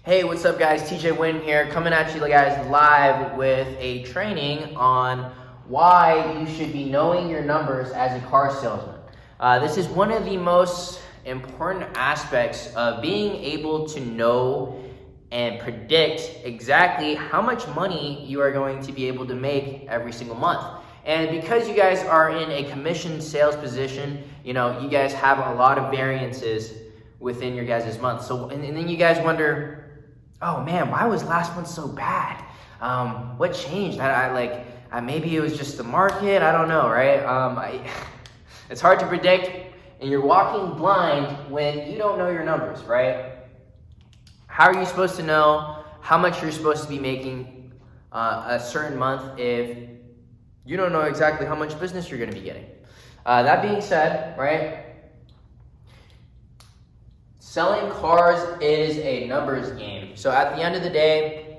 Hey, what's up guys? TJ Wynn here, coming at you guys live with a training on why you should be knowing your numbers as a car salesman. This is one of the most important aspects of being able to know and predict exactly how much money you are going to be able to make every single month. And because you guys are in a commission sales position, you know, you guys have a lot of variances within your guys' month. So, and then you guys wonder, oh man, why was last month so bad? What changed? Maybe it was just the market. I don't know, right? It's hard to predict, and you're walking blind when you don't know your numbers, right? How are you supposed to know how much you're supposed to be making a certain month if you don't know exactly how much business you're going to be getting? That being said, right? Selling cars is a numbers game. So at the end of the day,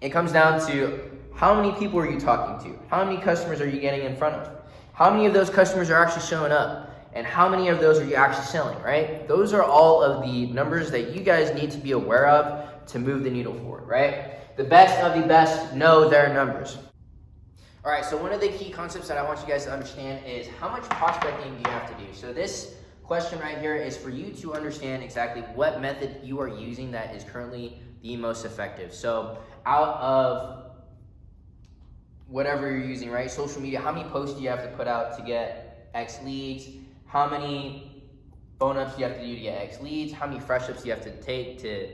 it comes down to how many people are you talking to? How many customers are you getting in front of? How many of those customers are actually showing up? And how many of those are you actually selling, right? Those are all of the numbers that you guys need to be aware of to move the needle forward, right? The best of the best know their numbers. All right, so one of the key concepts that I want you guys to understand is how much prospecting do you have to do? So this question right here is for you to understand exactly what method you are using that is currently the most effective. So out of whatever you're using, right? Social media, how many posts do you have to put out to get X leads? How many phone ups do you have to do to get X leads? How many fresh ups do you have to take to,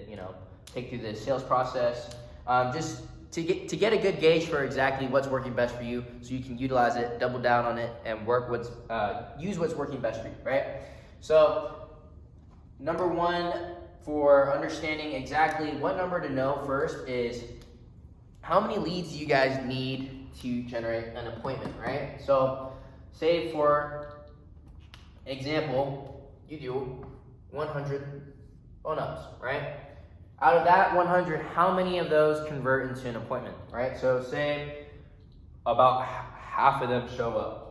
take through the sales process? Just to get a good gauge for exactly what's working best for you, so you can utilize it, double down on it, and use what's working best for you, right? So number one for understanding exactly what number to know first is how many leads do you guys need to generate an appointment, right? So say for example, you do 100 phone ups, right? Out of that 100, how many of those convert into an appointment, right? So say about half of them show up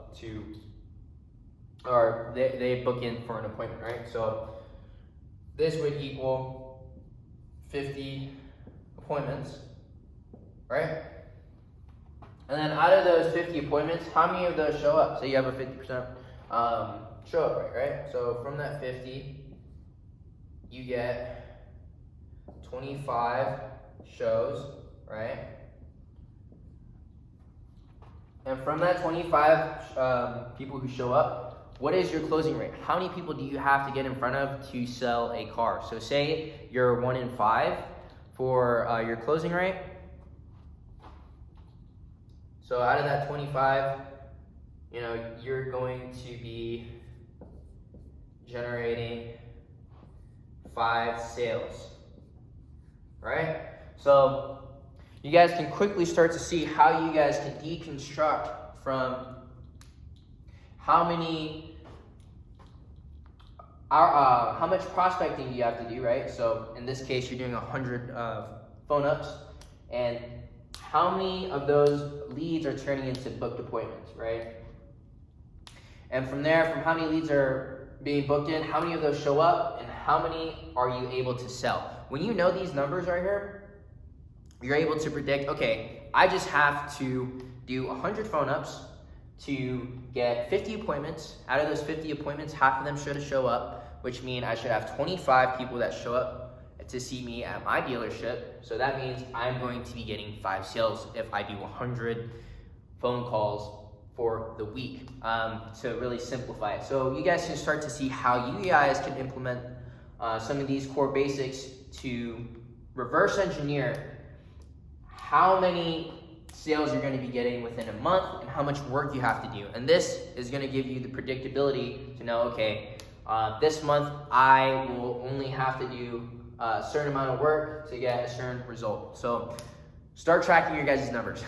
or they book in for an appointment, right? So this would equal 50 appointments, right? And then out of those 50 appointments, how many of those show up? So you have a 50% show up rate, right? So from that 50, you get 25 shows, right? And from that 25 people who show up, what is your closing rate? How many people do you have to get in front of to sell a car? So say you're 1 in 5 for your closing rate. So out of that 25, you're going to be generating 5 sales, right? So you guys can quickly start to see how you guys can deconstruct from how much prospecting you have to do, right? So in this case, you're doing 100 phone ups, and how many of those leads are turning into booked appointments, right? And from there, from how many leads are being booked in, how many of those show up, and how many are you able to sell? When you know these numbers right here, you're able to predict, okay, I just have to do 100 phone ups to get 50 appointments. Out of those 50 appointments, half of them should show up, which means I should have 25 people that show up to see me at my dealership. So that means I'm going to be getting 5 sales if I do 100 phone calls for the week, to really simplify it. So you guys can start to see how you guys can implement some of these core basics to reverse engineer how many sales you're going to be getting within a month and how much work you have to do. And this is going to give you the predictability to know, okay, this month I will only have to do a certain amount of work to get a certain result. So start tracking your guys' numbers.